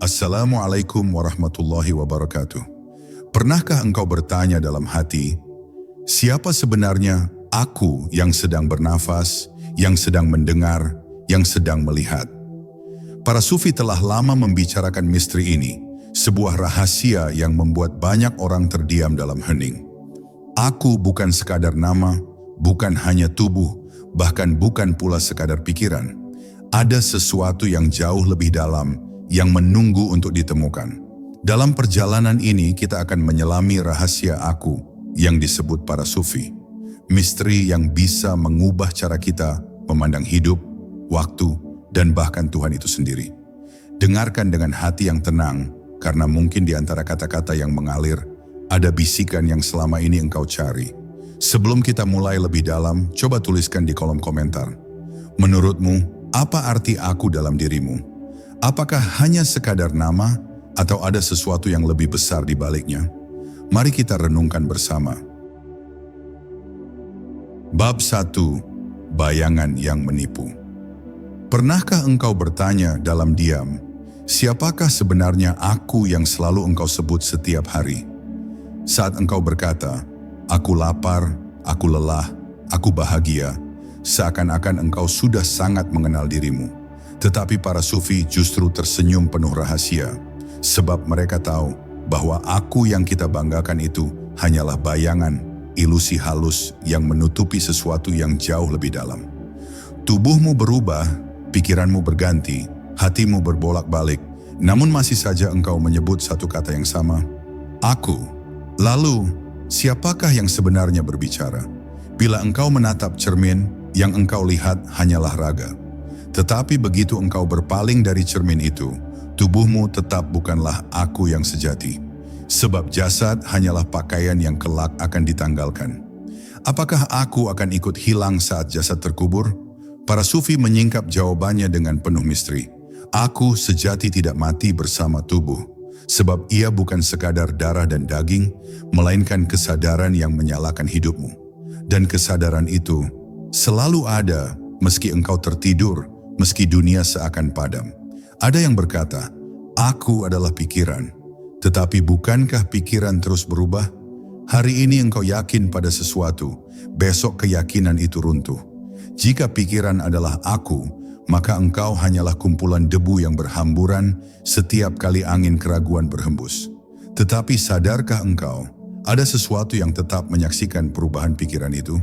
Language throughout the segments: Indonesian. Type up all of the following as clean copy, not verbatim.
Assalamualaikum warahmatullahi wabarakatuh. Pernahkah engkau bertanya dalam hati, siapa sebenarnya aku yang sedang bernafas, yang sedang mendengar, yang sedang melihat? Para sufi telah lama membicarakan misteri ini, sebuah rahasia yang membuat banyak orang terdiam dalam hening. Aku bukan sekadar nama, bukan hanya tubuh, bahkan bukan pula sekadar pikiran. Ada sesuatu yang jauh lebih dalam, yang menunggu untuk ditemukan. Dalam perjalanan ini kita akan menyelami rahasia aku yang disebut para sufi. Misteri yang bisa mengubah cara kita memandang hidup, waktu, dan bahkan Tuhan itu sendiri. Dengarkan dengan hati yang tenang, karena mungkin di antara kata-kata yang mengalir, ada bisikan yang selama ini engkau cari. Sebelum kita mulai lebih dalam, coba tuliskan di kolom komentar. Menurutmu, apa arti aku dalam dirimu? Apakah hanya sekadar nama atau ada sesuatu yang lebih besar di baliknya? Mari kita renungkan bersama. Bab 1. Bayangan yang menipu. Pernahkah engkau bertanya dalam diam, siapakah sebenarnya aku yang selalu engkau sebut setiap hari? Saat engkau berkata, aku lapar, aku lelah, aku bahagia, seakan-akan engkau sudah sangat mengenal dirimu. Tetapi para sufi justru tersenyum penuh rahasia, sebab mereka tahu bahwa aku yang kita banggakan itu hanyalah bayangan, ilusi halus yang menutupi sesuatu yang jauh lebih dalam. Tubuhmu berubah, pikiranmu berganti, hatimu berbolak-balik, namun masih saja engkau menyebut satu kata yang sama, aku. Lalu, siapakah yang sebenarnya berbicara? Bila engkau menatap cermin, yang engkau lihat hanyalah raga. Tetapi begitu engkau berpaling dari cermin itu, tubuhmu tetap bukanlah aku yang sejati. Sebab jasad hanyalah pakaian yang kelak akan ditanggalkan. Apakah aku akan ikut hilang saat jasad terkubur? Para sufi menyingkap jawabannya dengan penuh misteri. Aku sejati tidak mati bersama tubuh. Sebab ia bukan sekadar darah dan daging, melainkan kesadaran yang menyalakan hidupmu. Dan kesadaran itu selalu ada meski engkau tertidur, meski dunia seakan padam. Ada yang berkata, aku adalah pikiran. Tetapi bukankah pikiran terus berubah? Hari ini engkau yakin pada sesuatu, besok keyakinan itu runtuh. Jika pikiran adalah aku, maka engkau hanyalah kumpulan debu yang berhamburan setiap kali angin keraguan berhembus. Tetapi sadarkah engkau, ada sesuatu yang tetap menyaksikan perubahan pikiran itu?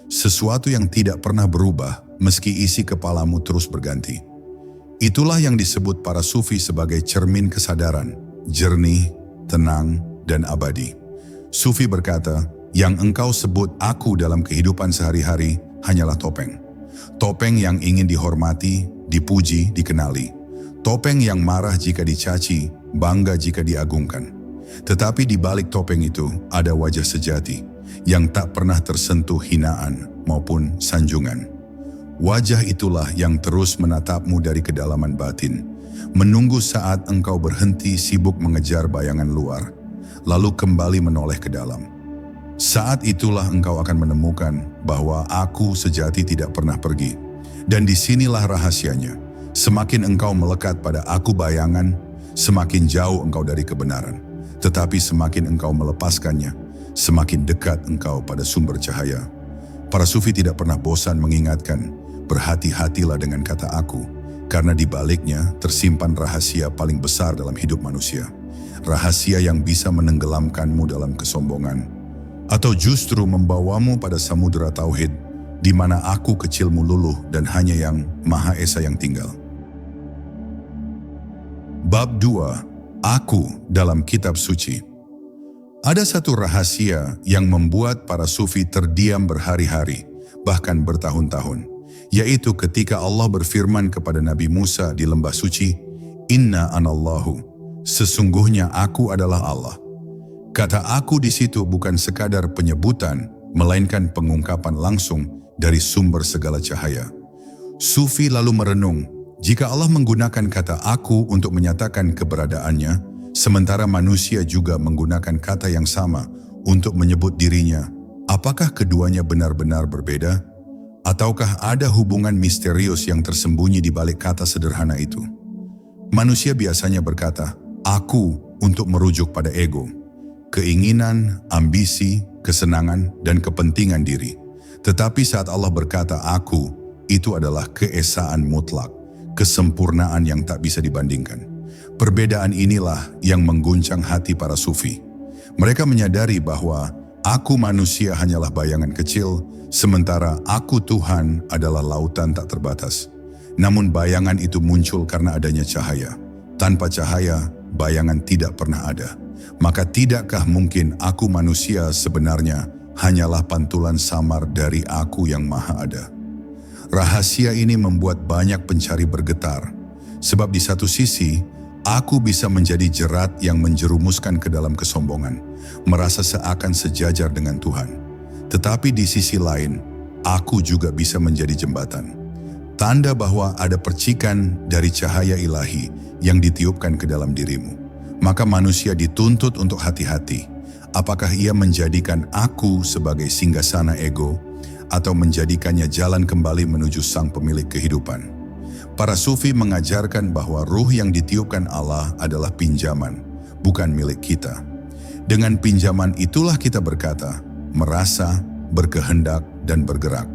Sesuatu yang tidak pernah berubah, meski isi kepalamu terus berganti. Itulah yang disebut para sufi sebagai cermin kesadaran, jernih, tenang, dan abadi. Sufi berkata, yang engkau sebut aku dalam kehidupan sehari-hari hanyalah topeng. Topeng yang ingin dihormati, dipuji, dikenali. Topeng yang marah jika dicaci, bangga jika diagungkan. Tetapi di balik topeng itu ada wajah sejati, yang tak pernah tersentuh hinaan maupun sanjungan. Wajah itulah yang terus menatapmu dari kedalaman batin, menunggu saat engkau berhenti sibuk mengejar bayangan luar, lalu kembali menoleh ke dalam. Saat itulah engkau akan menemukan bahwa aku sejati tidak pernah pergi. Dan disinilah rahasianya, semakin engkau melekat pada aku bayangan, semakin jauh engkau dari kebenaran. Tetapi semakin engkau melepaskannya, semakin dekat engkau pada sumber cahaya. Para sufi tidak pernah bosan mengingatkan, berhati-hatilah dengan kata aku, karena di baliknya tersimpan rahasia paling besar dalam hidup manusia. Rahasia yang bisa menenggelamkanmu dalam kesombongan, atau justru membawamu pada samudera tauhid, di mana aku kecilmu luluh dan hanya yang Maha Esa yang tinggal. Bab 2. Aku dalam kitab suci. Ada satu rahasia yang membuat para sufi terdiam berhari-hari, bahkan bertahun-tahun, yaitu ketika Allah berfirman kepada Nabi Musa di lembah suci, Inna anallahu, sesungguhnya aku adalah Allah. Kata aku di situ bukan sekadar penyebutan, melainkan pengungkapan langsung dari sumber segala cahaya. Sufi lalu merenung, jika Allah menggunakan kata aku untuk menyatakan keberadaannya, sementara manusia juga menggunakan kata yang sama untuk menyebut dirinya, apakah keduanya benar-benar berbeda? Ataukah ada hubungan misterius yang tersembunyi di balik kata sederhana itu? Manusia biasanya berkata, "Aku," untuk merujuk pada ego, keinginan, ambisi, kesenangan, dan kepentingan diri. Tetapi saat Allah berkata "aku", itu adalah keesaan mutlak, kesempurnaan yang tak bisa dibandingkan. Perbedaan inilah yang mengguncang hati para sufi. Mereka menyadari bahwa aku manusia hanyalah bayangan kecil, sementara aku Tuhan adalah lautan tak terbatas. Namun bayangan itu muncul karena adanya cahaya. Tanpa cahaya, bayangan tidak pernah ada. Maka tidakkah mungkin aku manusia sebenarnya hanyalah pantulan samar dari aku yang maha ada? Rahasia ini membuat banyak pencari bergetar. Sebab di satu sisi, aku bisa menjadi jerat yang menjerumuskan ke dalam kesombongan, merasa seakan sejajar dengan Tuhan. Tetapi di sisi lain, aku juga bisa menjadi jembatan. Tanda bahwa ada percikan dari cahaya ilahi yang ditiupkan ke dalam dirimu. Maka manusia dituntut untuk hati-hati. Apakah ia menjadikan aku sebagai singgasana ego atau menjadikannya jalan kembali menuju sang pemilik kehidupan? Para sufi mengajarkan bahwa ruh yang ditiupkan Allah adalah pinjaman, bukan milik kita. Dengan pinjaman itulah kita berkata, merasa, berkehendak, dan bergerak.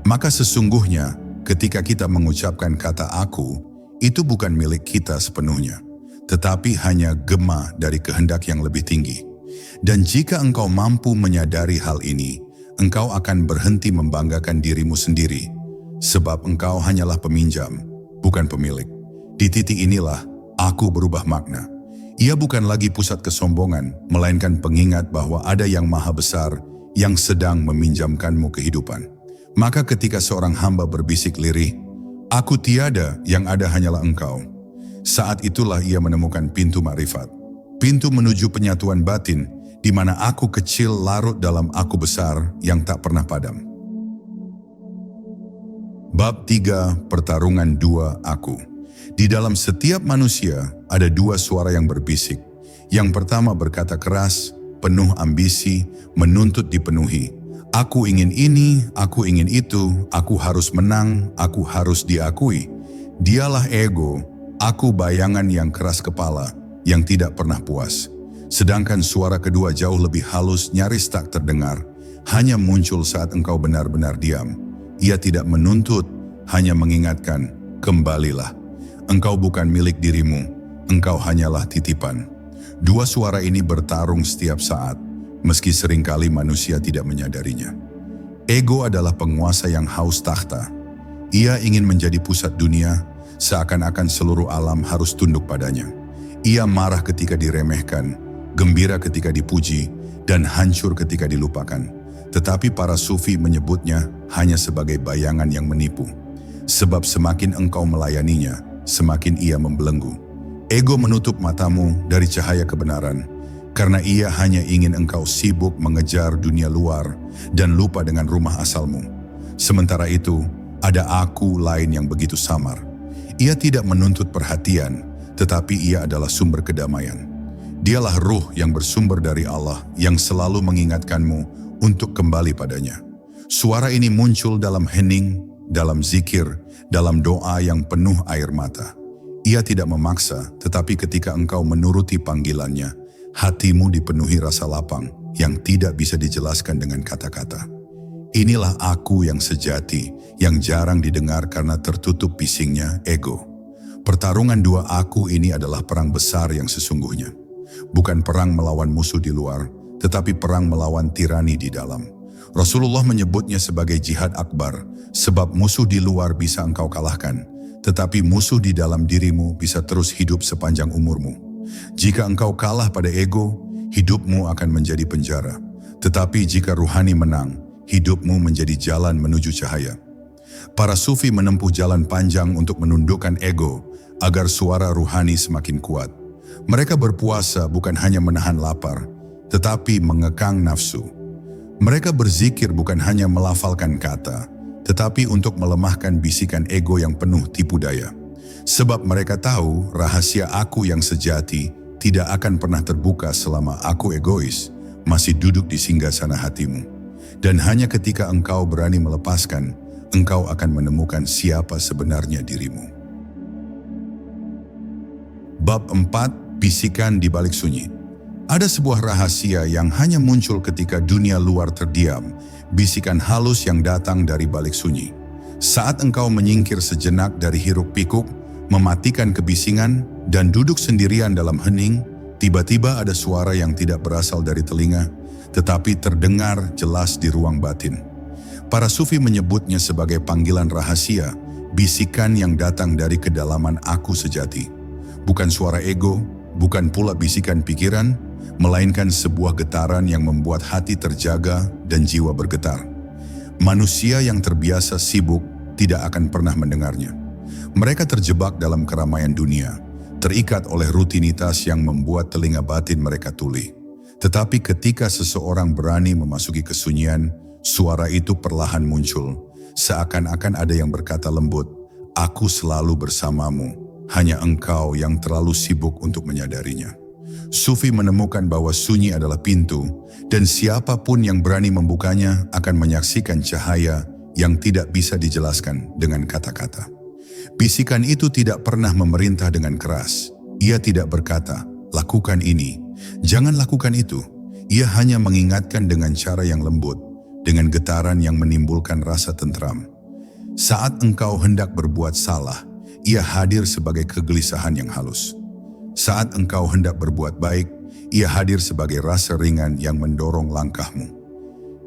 Maka sesungguhnya, ketika kita mengucapkan kata aku, itu bukan milik kita sepenuhnya, tetapi hanya gema dari kehendak yang lebih tinggi. Dan jika engkau mampu menyadari hal ini, engkau akan berhenti membanggakan dirimu sendiri, sebab engkau hanyalah peminjam, bukan pemilik. Di titik inilah, aku berubah makna. Ia bukan lagi pusat kesombongan, melainkan pengingat bahwa ada yang maha besar yang sedang meminjamkanmu kehidupan. Maka ketika seorang hamba berbisik lirih, "Aku tiada, yang ada hanyalah engkau." Saat itulah ia menemukan pintu makrifat. Pintu menuju penyatuan batin, di mana aku kecil larut dalam aku besar yang tak pernah padam. Bab 3, Pertarungan Dua Aku. Di dalam setiap manusia ada dua suara yang berbisik. Yang pertama berkata keras, penuh ambisi, menuntut dipenuhi. Aku ingin ini, aku ingin itu, aku harus menang, aku harus diakui. Dialah ego, aku bayangan yang keras kepala, yang tidak pernah puas. Sedangkan suara kedua jauh lebih halus, nyaris tak terdengar, hanya muncul saat engkau benar-benar diam. Ia tidak menuntut, hanya mengingatkan, kembalilah. Engkau bukan milik dirimu, engkau hanyalah titipan. Dua suara ini bertarung setiap saat, meski seringkali manusia tidak menyadarinya. Ego adalah penguasa yang haus takhta. Ia ingin menjadi pusat dunia, seakan-akan seluruh alam harus tunduk padanya. Ia marah ketika diremehkan, gembira ketika dipuji, dan hancur ketika dilupakan. Tetapi para sufi menyebutnya hanya sebagai bayangan yang menipu. Sebab semakin engkau melayaninya, semakin ia membelenggu. Ego menutup matamu dari cahaya kebenaran, karena ia hanya ingin engkau sibuk mengejar dunia luar dan lupa dengan rumah asalmu. Sementara itu, ada aku lain yang begitu samar. Ia tidak menuntut perhatian, tetapi ia adalah sumber kedamaian. Dialah ruh yang bersumber dari Allah yang selalu mengingatkanmu untuk kembali padanya. Suara ini muncul dalam hening, dalam zikir, dalam doa yang penuh air mata. Ia tidak memaksa, tetapi ketika engkau menuruti panggilannya, hatimu dipenuhi rasa lapang yang tidak bisa dijelaskan dengan kata-kata. Inilah aku yang sejati, yang jarang didengar karena tertutup bisingnya ego. Pertarungan dua aku ini adalah perang besar yang sesungguhnya. Bukan perang melawan musuh di luar, tetapi perang melawan tirani di dalam. Rasulullah menyebutnya sebagai jihad akbar, sebab musuh di luar bisa engkau kalahkan, tetapi musuh di dalam dirimu bisa terus hidup sepanjang umurmu. Jika engkau kalah pada ego, hidupmu akan menjadi penjara. Tetapi jika ruhani menang, hidupmu menjadi jalan menuju cahaya. Para sufi menempuh jalan panjang untuk menundukkan ego agar suara ruhani semakin kuat. Mereka berpuasa bukan hanya menahan lapar, tetapi mengekang nafsu. Mereka berzikir bukan hanya melafalkan kata, tetapi untuk melemahkan bisikan ego yang penuh tipu daya. Sebab mereka tahu rahasia aku yang sejati tidak akan pernah terbuka selama aku egois masih duduk di singgasana hatimu. Dan hanya ketika engkau berani melepaskan, engkau akan menemukan siapa sebenarnya dirimu. Bab 4, Bisikan di balik sunyi. Ada sebuah rahasia yang hanya muncul ketika dunia luar terdiam, bisikan halus yang datang dari balik sunyi. Saat engkau menyingkir sejenak dari hiruk-pikuk, mematikan kebisingan, dan duduk sendirian dalam hening, tiba-tiba ada suara yang tidak berasal dari telinga, tetapi terdengar jelas di ruang batin. Para sufi menyebutnya sebagai panggilan rahasia, bisikan yang datang dari kedalaman aku sejati. Bukan suara ego, bukan pula bisikan pikiran, melainkan sebuah getaran yang membuat hati terjaga dan jiwa bergetar. Manusia yang terbiasa sibuk tidak akan pernah mendengarnya. Mereka terjebak dalam keramaian dunia, terikat oleh rutinitas yang membuat telinga batin mereka tuli. Tetapi ketika seseorang berani memasuki kesunyian, suara itu perlahan muncul, seakan-akan ada yang berkata lembut, "Aku selalu bersamamu, hanya engkau yang terlalu sibuk untuk menyadarinya." Sufi menemukan bahwa sunyi adalah pintu, dan siapapun yang berani membukanya akan menyaksikan cahaya yang tidak bisa dijelaskan dengan kata-kata. Bisikan itu tidak pernah memerintah dengan keras. Ia tidak berkata, "Lakukan ini, jangan lakukan itu." Ia hanya mengingatkan dengan cara yang lembut, dengan getaran yang menimbulkan rasa tentram. Saat engkau hendak berbuat salah, ia hadir sebagai kegelisahan yang halus. Saat engkau hendak berbuat baik, ia hadir sebagai rasa ringan yang mendorong langkahmu.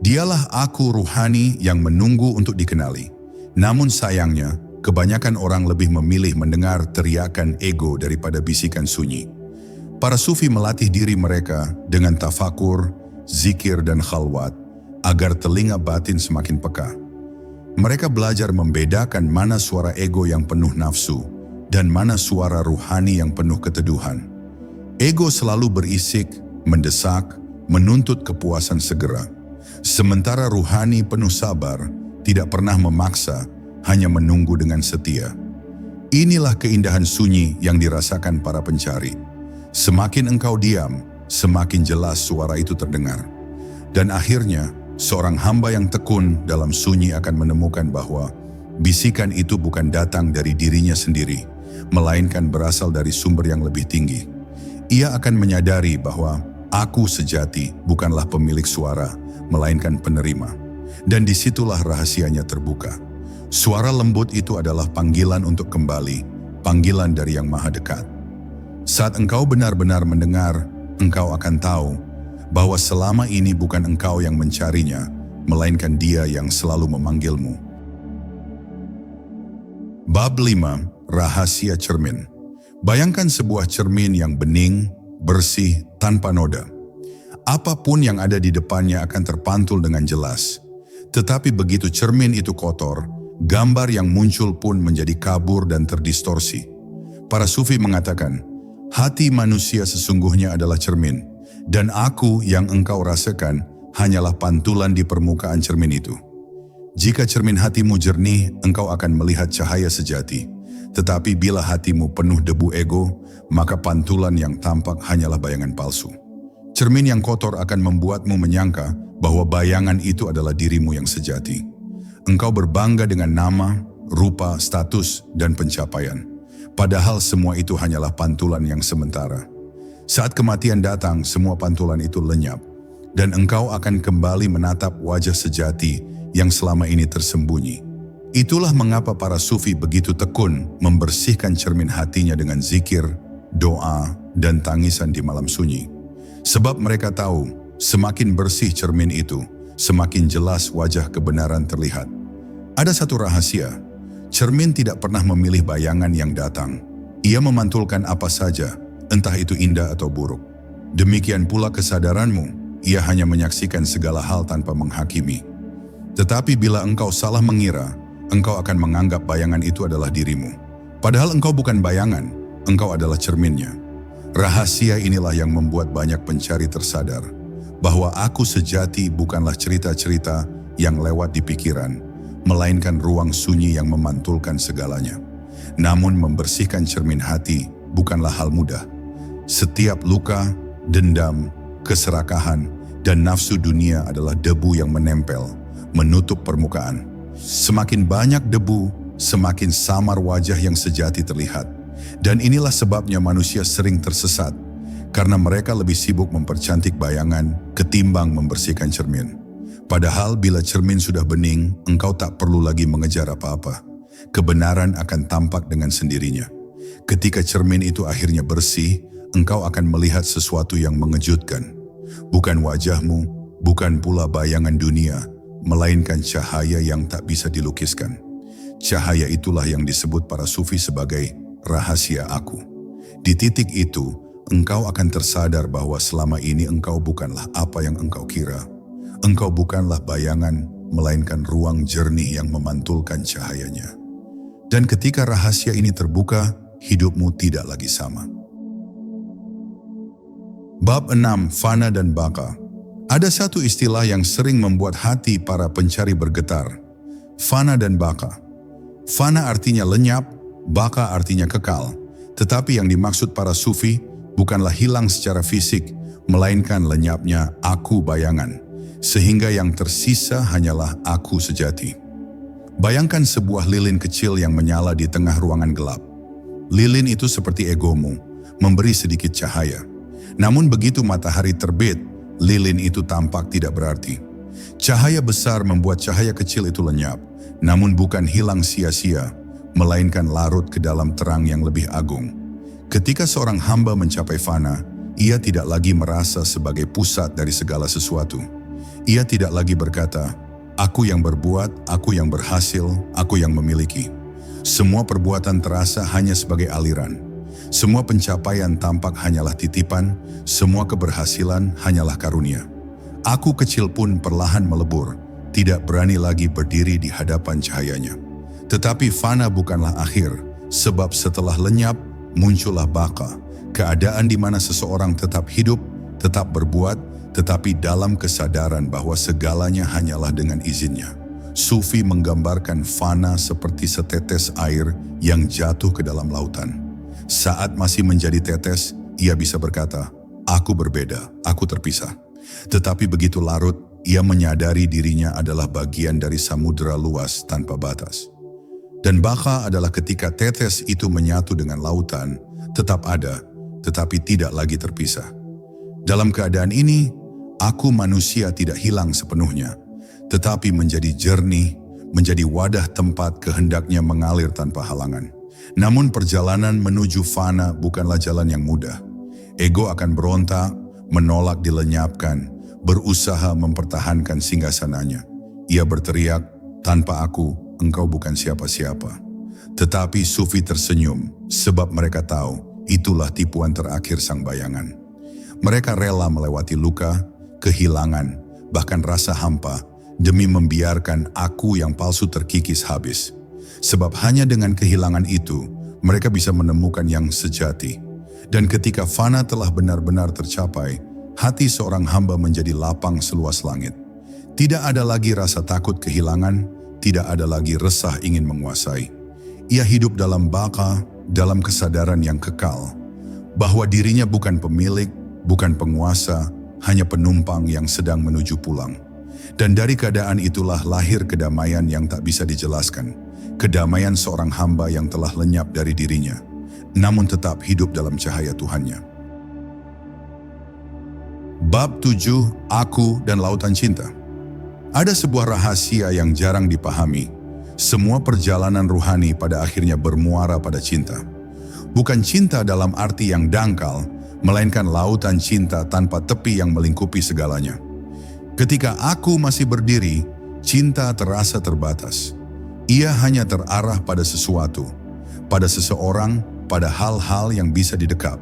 Dialah aku ruhani yang menunggu untuk dikenali. Namun sayangnya, kebanyakan orang lebih memilih mendengar teriakan ego daripada bisikan sunyi. Para sufi melatih diri mereka dengan tafakur, zikir dan khalwat, agar telinga batin semakin peka. Mereka belajar membedakan mana suara ego yang penuh nafsu dan mana suara ruhani yang penuh keteduhan. Ego selalu berisik, mendesak, menuntut kepuasan segera. Sementara ruhani penuh sabar, tidak pernah memaksa, hanya menunggu dengan setia. Inilah keindahan sunyi yang dirasakan para pencari. Semakin engkau diam, semakin jelas suara itu terdengar. Dan akhirnya, seorang hamba yang tekun dalam sunyi akan menemukan bahwa bisikan itu bukan datang dari dirinya sendiri, melainkan berasal dari sumber yang lebih tinggi. Ia akan menyadari bahwa aku sejati bukanlah pemilik suara, melainkan penerima. Dan disitulah rahasianya terbuka. Suara lembut itu adalah panggilan untuk kembali, panggilan dari yang maha dekat. Saat engkau benar-benar mendengar, engkau akan tahu bahwa selama ini bukan engkau yang mencarinya, melainkan Dia yang selalu memanggilmu. Bab 5, Rahasia Cermin. Bayangkan sebuah cermin yang bening, bersih, tanpa noda. Apapun yang ada di depannya akan terpantul dengan jelas. Tetapi begitu cermin itu kotor, gambar yang muncul pun menjadi kabur dan terdistorsi. Para sufi mengatakan, hati manusia sesungguhnya adalah cermin, dan aku yang engkau rasakan hanyalah pantulan di permukaan cermin itu. Jika cermin hatimu jernih, engkau akan melihat cahaya sejati. Tetapi bila hatimu penuh debu ego, maka pantulan yang tampak hanyalah bayangan palsu. Cermin yang kotor akan membuatmu menyangka bahwa bayangan itu adalah dirimu yang sejati. Engkau berbangga dengan nama, rupa, status, dan pencapaian. Padahal semua itu hanyalah pantulan yang sementara. Saat kematian datang, semua pantulan itu lenyap, dan engkau akan kembali menatap wajah sejati yang selama ini tersembunyi. Itulah mengapa para sufi begitu tekun membersihkan cermin hatinya dengan zikir, doa, dan tangisan di malam sunyi. Sebab mereka tahu, semakin bersih cermin itu, semakin jelas wajah kebenaran terlihat. Ada satu rahasia, cermin tidak pernah memilih bayangan yang datang. Ia memantulkan apa saja, entah itu indah atau buruk. Demikian pula kesadaranmu, ia hanya menyaksikan segala hal tanpa menghakimi. Tetapi bila engkau salah mengira, engkau akan menganggap bayangan itu adalah dirimu. Padahal engkau bukan bayangan, engkau adalah cerminnya. Rahasia inilah yang membuat banyak pencari tersadar, bahwa aku sejati bukanlah cerita-cerita yang lewat di pikiran, melainkan ruang sunyi yang memantulkan segalanya. Namun membersihkan cermin hati bukanlah hal mudah. Setiap luka, dendam, keserakahan, dan nafsu dunia adalah debu yang menempel, menutup permukaan. Semakin banyak debu, semakin samar wajah yang sejati terlihat. Dan inilah sebabnya manusia sering tersesat, karena mereka lebih sibuk mempercantik bayangan ketimbang membersihkan cermin. Padahal bila cermin sudah bening, engkau tak perlu lagi mengejar apa-apa. Kebenaran akan tampak dengan sendirinya. Ketika cermin itu akhirnya bersih, engkau akan melihat sesuatu yang mengejutkan. Bukan wajahmu, bukan pula bayangan dunia, melainkan cahaya yang tak bisa dilukiskan. Cahaya itulah yang disebut para sufi sebagai rahasia aku. Di titik itu, engkau akan tersadar bahwa selama ini engkau bukanlah apa yang engkau kira. Engkau bukanlah bayangan, melainkan ruang jernih yang memantulkan cahayanya. Dan ketika rahasia ini terbuka, hidupmu tidak lagi sama. Bab 6, Fana dan Baka. Ada satu istilah yang sering membuat hati para pencari bergetar. Fana dan Baka. Fana artinya lenyap, Baka artinya kekal. Tetapi yang dimaksud para sufi bukanlah hilang secara fisik, melainkan lenyapnya aku bayangan. Sehingga yang tersisa hanyalah aku sejati. Bayangkan sebuah lilin kecil yang menyala di tengah ruangan gelap. Lilin itu seperti egomu, memberi sedikit cahaya. Namun begitu matahari terbit, lilin itu tampak tidak berarti. Cahaya besar membuat cahaya kecil itu lenyap, namun bukan hilang sia-sia, melainkan larut ke dalam terang yang lebih agung. Ketika seorang hamba mencapai fana, ia tidak lagi merasa sebagai pusat dari segala sesuatu. Ia tidak lagi berkata, aku yang berbuat, aku yang berhasil, aku yang memiliki. Semua perbuatan terasa hanya sebagai aliran. Semua pencapaian tampak hanyalah titipan, semua keberhasilan hanyalah karunia. Aku kecil pun perlahan melebur, tidak berani lagi berdiri di hadapan cahayanya. Tetapi fana bukanlah akhir, sebab setelah lenyap, muncullah baka, keadaan di mana seseorang tetap hidup, tetap berbuat, tetapi dalam kesadaran bahwa segalanya hanyalah dengan izinnya. Sufi menggambarkan fana seperti setetes air yang jatuh ke dalam lautan. Saat masih menjadi tetes, ia bisa berkata, aku berbeda, aku terpisah. Tetapi begitu larut, ia menyadari dirinya adalah bagian dari samudera luas tanpa batas. Dan baka adalah ketika tetes itu menyatu dengan lautan, tetap ada, tetapi tidak lagi terpisah. Dalam keadaan ini, aku manusia tidak hilang sepenuhnya, tetapi menjadi jernih, menjadi wadah tempat kehendaknya mengalir tanpa halangan. Namun perjalanan menuju fana bukanlah jalan yang mudah. Ego akan berontak, menolak dilenyapkan, berusaha mempertahankan singgasananya. Ia berteriak, tanpa aku, engkau bukan siapa-siapa. Tetapi sufi tersenyum, sebab mereka tahu itulah tipuan terakhir sang bayangan. Mereka rela melewati luka, kehilangan, bahkan rasa hampa, demi membiarkan aku yang palsu terkikis habis. Sebab hanya dengan kehilangan itu, mereka bisa menemukan yang sejati. Dan ketika fana telah benar-benar tercapai, hati seorang hamba menjadi lapang seluas langit. Tidak ada lagi rasa takut kehilangan, tidak ada lagi resah ingin menguasai. Ia hidup dalam baka, dalam kesadaran yang kekal, bahwa dirinya bukan pemilik, bukan penguasa, hanya penumpang yang sedang menuju pulang. Dan dari keadaan itulah lahir kedamaian yang tak bisa dijelaskan. Kedamaian seorang hamba yang telah lenyap dari dirinya, namun tetap hidup dalam cahaya Tuhannya. Bab 7, Aku dan Lautan Cinta. Ada sebuah rahasia yang jarang dipahami. Semua perjalanan ruhani pada akhirnya bermuara pada cinta. Bukan cinta dalam arti yang dangkal, melainkan lautan cinta tanpa tepi yang melingkupi segalanya. Ketika aku masih berdiri, cinta terasa terbatas. Ia hanya terarah pada sesuatu, pada seseorang, pada hal-hal yang bisa didekap.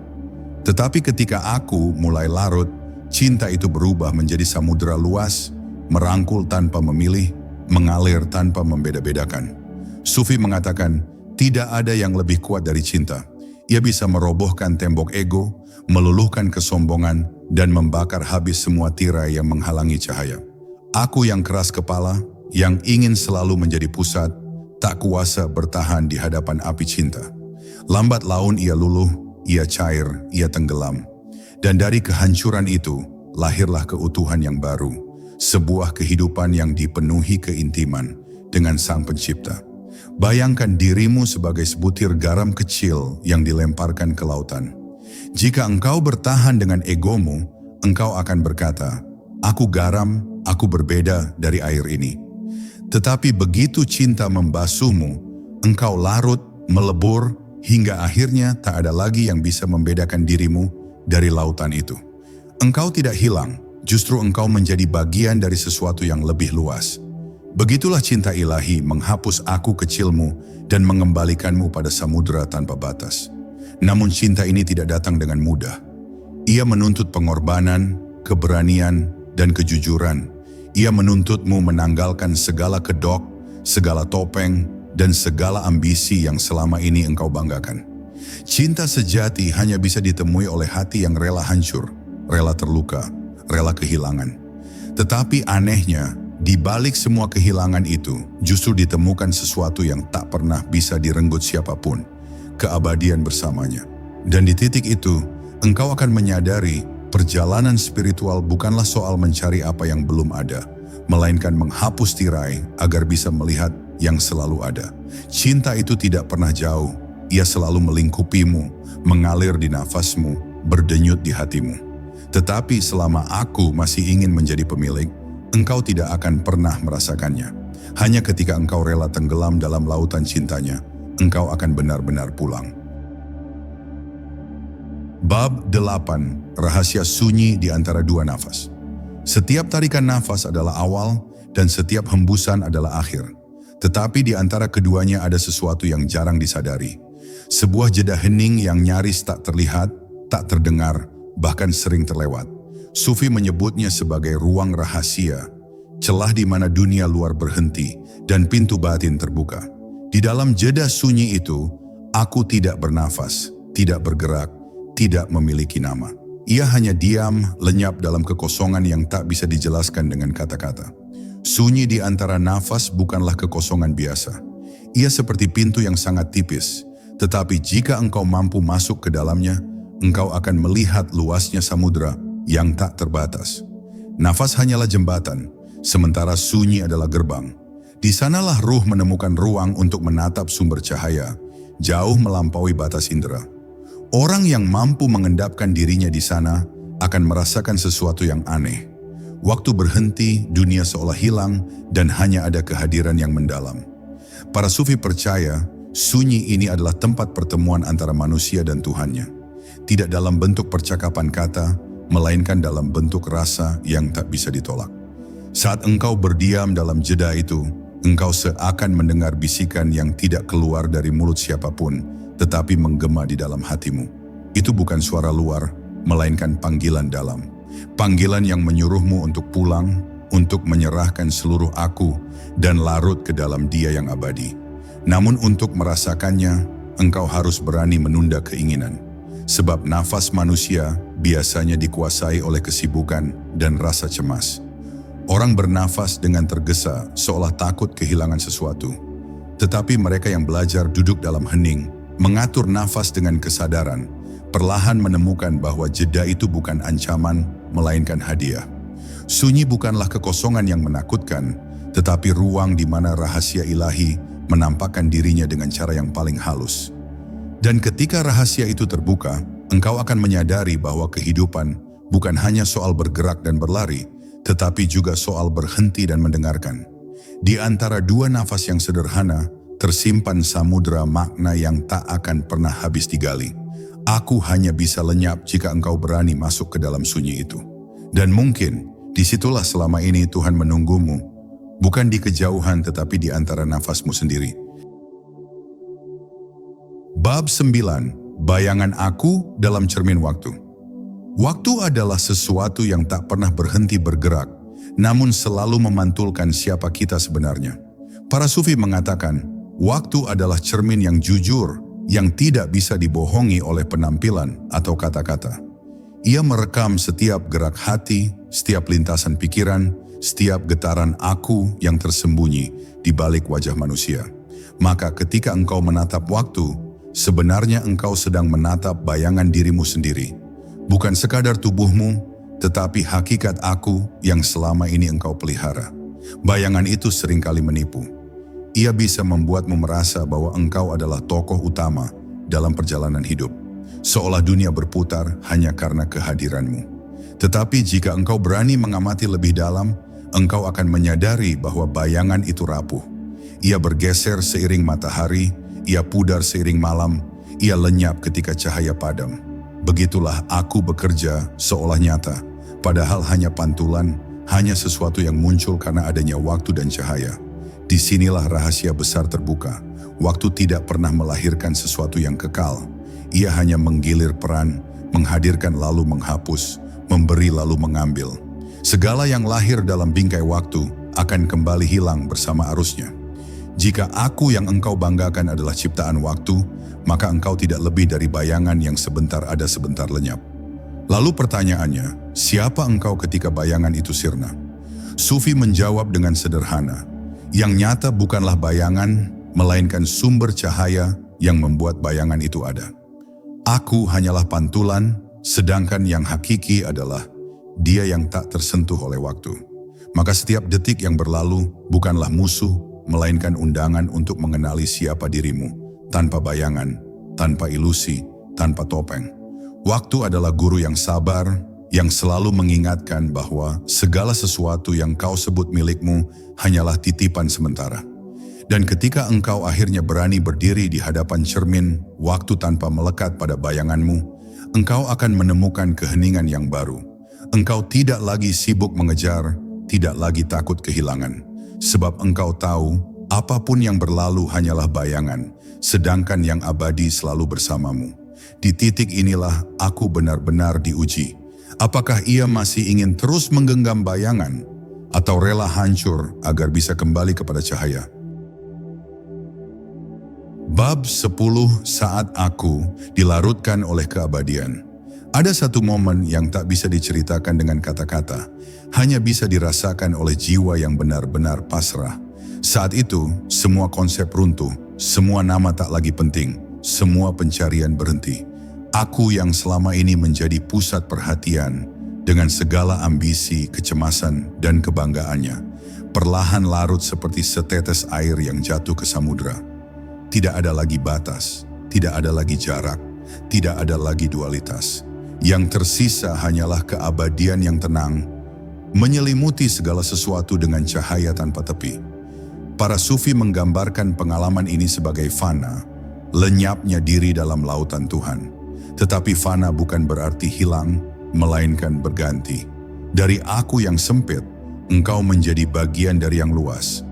Tetapi ketika aku mulai larut, cinta itu berubah menjadi samudera luas, merangkul tanpa memilih, mengalir tanpa membeda-bedakan. Sufi mengatakan, tidak ada yang lebih kuat dari cinta. Ia bisa merobohkan tembok ego, meluluhkan kesombongan, dan membakar habis semua tirai yang menghalangi cahaya. Aku yang keras kepala, yang ingin selalu menjadi pusat, tak kuasa bertahan di hadapan api cinta. Lambat laun ia luluh, ia cair, ia tenggelam. Dan dari kehancuran itu, lahirlah keutuhan yang baru. Sebuah kehidupan yang dipenuhi keintiman dengan Sang Pencipta. Bayangkan dirimu sebagai sebutir garam kecil yang dilemparkan ke lautan. Jika engkau bertahan dengan egomu, engkau akan berkata, "Aku garam, aku berbeda dari air ini." Tetapi begitu cinta membasuhmu, engkau larut, melebur, hingga akhirnya tak ada lagi yang bisa membedakan dirimu dari lautan itu. Engkau tidak hilang, justru engkau menjadi bagian dari sesuatu yang lebih luas. Begitulah cinta ilahi menghapus aku kecilmu dan mengembalikanmu pada samudera tanpa batas. Namun cinta ini tidak datang dengan mudah. Ia menuntut pengorbanan, keberanian, dan kejujuran. Ia menuntutmu menanggalkan segala kedok, segala topeng, dan segala ambisi yang selama ini engkau banggakan. Cinta sejati hanya bisa ditemui oleh hati yang rela hancur, rela terluka, rela kehilangan. Tetapi anehnya, di balik semua kehilangan itu, justru ditemukan sesuatu yang tak pernah bisa direnggut siapapun, keabadian bersamanya. Dan di titik itu, engkau akan menyadari perjalanan spiritual bukanlah soal mencari apa yang belum ada, melainkan menghapus tirai agar bisa melihat yang selalu ada. Cinta itu tidak pernah jauh, ia selalu melingkupimu, mengalir di nafasmu, berdenyut di hatimu. Tetapi selama aku masih ingin menjadi pemilik, engkau tidak akan pernah merasakannya. Hanya ketika engkau rela tenggelam dalam lautan cintanya, engkau akan benar-benar pulang. Bab 8. Rahasia sunyi di antara dua nafas. Setiap tarikan nafas adalah awal dan setiap hembusan adalah akhir. Tetapi di antara keduanya ada sesuatu yang jarang disadari. Sebuah jeda hening yang nyaris tak terlihat, tak terdengar, bahkan sering terlewat. Sufi menyebutnya sebagai ruang rahasia, celah di mana dunia luar berhenti dan pintu batin terbuka. Di dalam jeda sunyi itu, aku tidak bernafas, tidak bergerak, tidak memiliki nama. Ia hanya diam, lenyap dalam kekosongan yang tak bisa dijelaskan dengan kata-kata. Sunyi di antara nafas bukanlah kekosongan biasa. Ia seperti pintu yang sangat tipis, tetapi jika engkau mampu masuk ke dalamnya, engkau akan melihat luasnya samudera yang tak terbatas. Nafas hanyalah jembatan, sementara sunyi adalah gerbang. Di sanalah ruh menemukan ruang untuk menatap sumber cahaya, jauh melampaui batas indera. Orang yang mampu mengendapkan dirinya di sana akan merasakan sesuatu yang aneh. Waktu berhenti, dunia seolah hilang, dan hanya ada kehadiran yang mendalam. Para sufi percaya, sunyi ini adalah tempat pertemuan antara manusia dan Tuhannya. Tidak dalam bentuk percakapan kata, melainkan dalam bentuk rasa yang tak bisa ditolak. Saat engkau berdiam dalam jeda itu, engkau seakan mendengar bisikan yang tidak keluar dari mulut siapapun, tetapi menggema di dalam hatimu. Itu bukan suara luar, melainkan panggilan dalam. Panggilan yang menyuruhmu untuk pulang, untuk menyerahkan seluruh aku, dan larut ke dalam Dia yang abadi. Namun untuk merasakannya, engkau harus berani menunda keinginan. Sebab nafas manusia biasanya dikuasai oleh kesibukan dan rasa cemas. Orang bernafas dengan tergesa seolah takut kehilangan sesuatu. Tetapi mereka yang belajar duduk dalam hening, mengatur nafas dengan kesadaran, perlahan menemukan bahwa jeda itu bukan ancaman, melainkan hadiah. Sunyi bukanlah kekosongan yang menakutkan, tetapi ruang di mana rahasia ilahi menampakkan dirinya dengan cara yang paling halus. Dan ketika rahasia itu terbuka, engkau akan menyadari bahwa kehidupan bukan hanya soal bergerak dan berlari, tetapi juga soal berhenti dan mendengarkan. Di antara dua nafas yang sederhana, tersimpan samudera makna yang tak akan pernah habis digali. Aku hanya bisa lenyap jika engkau berani masuk ke dalam sunyi itu. Dan mungkin, disitulah selama ini Tuhan menunggumu, bukan di kejauhan tetapi di antara nafasmu sendiri. Bab 9. Bayangan aku dalam cermin waktu. Waktu adalah sesuatu yang tak pernah berhenti bergerak, namun selalu memantulkan siapa kita sebenarnya. Para sufi mengatakan, waktu adalah cermin yang jujur, yang tidak bisa dibohongi oleh penampilan atau kata-kata. Ia merekam setiap gerak hati, setiap lintasan pikiran, setiap getaran aku yang tersembunyi di balik wajah manusia. Maka ketika engkau menatap waktu, sebenarnya engkau sedang menatap bayangan dirimu sendiri. Bukan sekadar tubuhmu, tetapi hakikat aku yang selama ini engkau pelihara. Bayangan itu seringkali menipu. Ia bisa membuatmu merasa bahwa engkau adalah tokoh utama dalam perjalanan hidup, seolah dunia berputar hanya karena kehadiranmu. Tetapi jika engkau berani mengamati lebih dalam, engkau akan menyadari bahwa bayangan itu rapuh. Ia bergeser seiring matahari, ia pudar seiring malam, ia lenyap ketika cahaya padam. Begitulah aku bekerja seolah nyata, padahal hanya pantulan, hanya sesuatu yang muncul karena adanya waktu dan cahaya. Disinilah rahasia besar terbuka. Waktu tidak pernah melahirkan sesuatu yang kekal. Ia hanya menggilir peran, menghadirkan lalu menghapus, memberi lalu mengambil. Segala yang lahir dalam bingkai waktu akan kembali hilang bersama arusnya. Jika aku yang engkau banggakan adalah ciptaan waktu, maka engkau tidak lebih dari bayangan yang sebentar ada sebentar lenyap. Lalu pertanyaannya, siapa engkau ketika bayangan itu sirna? Sufi menjawab dengan sederhana, yang nyata bukanlah bayangan, melainkan sumber cahaya yang membuat bayangan itu ada. Aku hanyalah pantulan, sedangkan yang hakiki adalah Dia yang tak tersentuh oleh waktu. Maka setiap detik yang berlalu bukanlah musuh, melainkan undangan untuk mengenali siapa dirimu, tanpa bayangan, tanpa ilusi, tanpa topeng. Waktu adalah guru yang sabar, yang selalu mengingatkan bahwa segala sesuatu yang kau sebut milikmu hanyalah titipan sementara. Dan ketika engkau akhirnya berani berdiri di hadapan cermin waktu tanpa melekat pada bayanganmu, engkau akan menemukan keheningan yang baru. Engkau tidak lagi sibuk mengejar, tidak lagi takut kehilangan. Sebab engkau tahu, apapun yang berlalu hanyalah bayangan, sedangkan yang abadi selalu bersamamu. Di titik inilah aku benar-benar diuji. Apakah ia masih ingin terus menggenggam bayangan, atau rela hancur agar bisa kembali kepada cahaya? Bab 10. Saat aku dilarutkan oleh keabadian. Ada satu momen yang tak bisa diceritakan dengan kata-kata, hanya bisa dirasakan oleh jiwa yang benar-benar pasrah. Saat itu, semua konsep runtuh, semua nama tak lagi penting, semua pencarian berhenti. Aku yang selama ini menjadi pusat perhatian, dengan segala ambisi, kecemasan, dan kebanggaannya, perlahan larut seperti setetes air yang jatuh ke samudera. Tidak ada lagi batas, tidak ada lagi jarak, tidak ada lagi dualitas. Yang tersisa hanyalah keabadian yang tenang, menyelimuti segala sesuatu dengan cahaya tanpa tepi. Para sufi menggambarkan pengalaman ini sebagai fana, lenyapnya diri dalam lautan Tuhan. Tetapi fana bukan berarti hilang, melainkan berganti. Dari aku yang sempit, engkau menjadi bagian dari yang luas.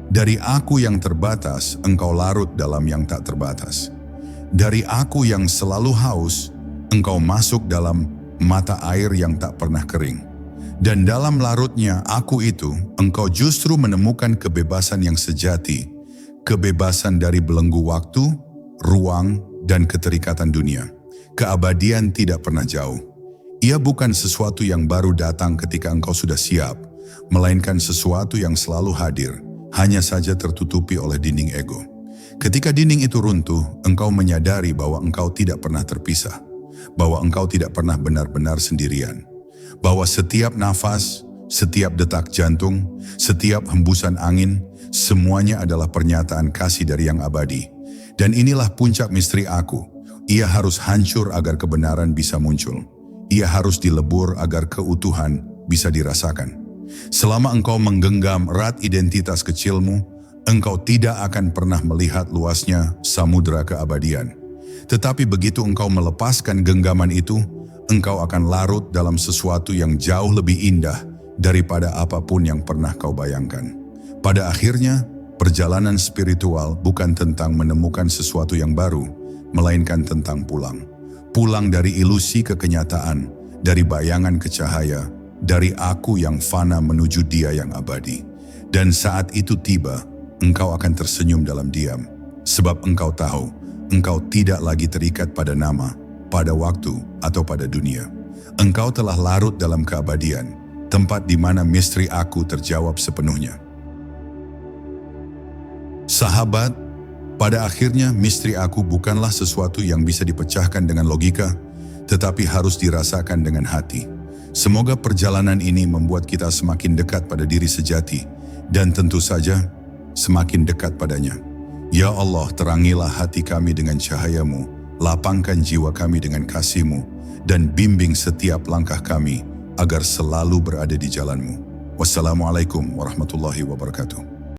Dari aku yang terbatas, engkau larut dalam yang tak terbatas. Dari aku yang selalu haus, engkau masuk dalam mata air yang tak pernah kering. Dan dalam larutnya aku itu, engkau justru menemukan kebebasan yang sejati, kebebasan dari belenggu waktu, ruang, dan keterikatan dunia. Keabadian tidak pernah jauh. Ia bukan sesuatu yang baru datang ketika engkau sudah siap, melainkan sesuatu yang selalu hadir, hanya saja tertutupi oleh dinding ego. Ketika dinding itu runtuh, engkau menyadari bahwa engkau tidak pernah terpisah, bahwa engkau tidak pernah benar-benar sendirian, bahwa setiap nafas, setiap detak jantung, setiap hembusan angin, semuanya adalah pernyataan kasih dari yang abadi. Dan inilah puncak misteri aku. Ia harus hancur agar kebenaran bisa muncul. Ia harus dilebur agar keutuhan bisa dirasakan. Selama engkau menggenggam erat identitas kecilmu, engkau tidak akan pernah melihat luasnya samudera keabadian. Tetapi begitu engkau melepaskan genggaman itu, engkau akan larut dalam sesuatu yang jauh lebih indah daripada apapun yang pernah kau bayangkan. Pada akhirnya, perjalanan spiritual bukan tentang menemukan sesuatu yang baru, melainkan tentang pulang. Pulang dari ilusi ke kenyataan, dari bayangan ke cahaya, dari aku yang fana menuju Dia yang abadi. Dan saat itu tiba, engkau akan tersenyum dalam diam, sebab engkau tahu, engkau tidak lagi terikat pada nama, pada waktu, atau pada dunia. Engkau telah larut dalam keabadian, tempat di mana misteri aku terjawab sepenuhnya. Sahabat, pada akhirnya misteri aku bukanlah sesuatu yang bisa dipecahkan dengan logika, tetapi harus dirasakan dengan hati. Semoga perjalanan ini membuat kita semakin dekat pada diri sejati, dan tentu saja, semakin dekat padanya. Ya Allah, terangilah hati kami dengan cahaya-Mu, lapangkan jiwa kami dengan kasih-Mu, dan bimbing setiap langkah kami agar selalu berada di jalan-Mu. Wassalamualaikum warahmatullahi wabarakatuh.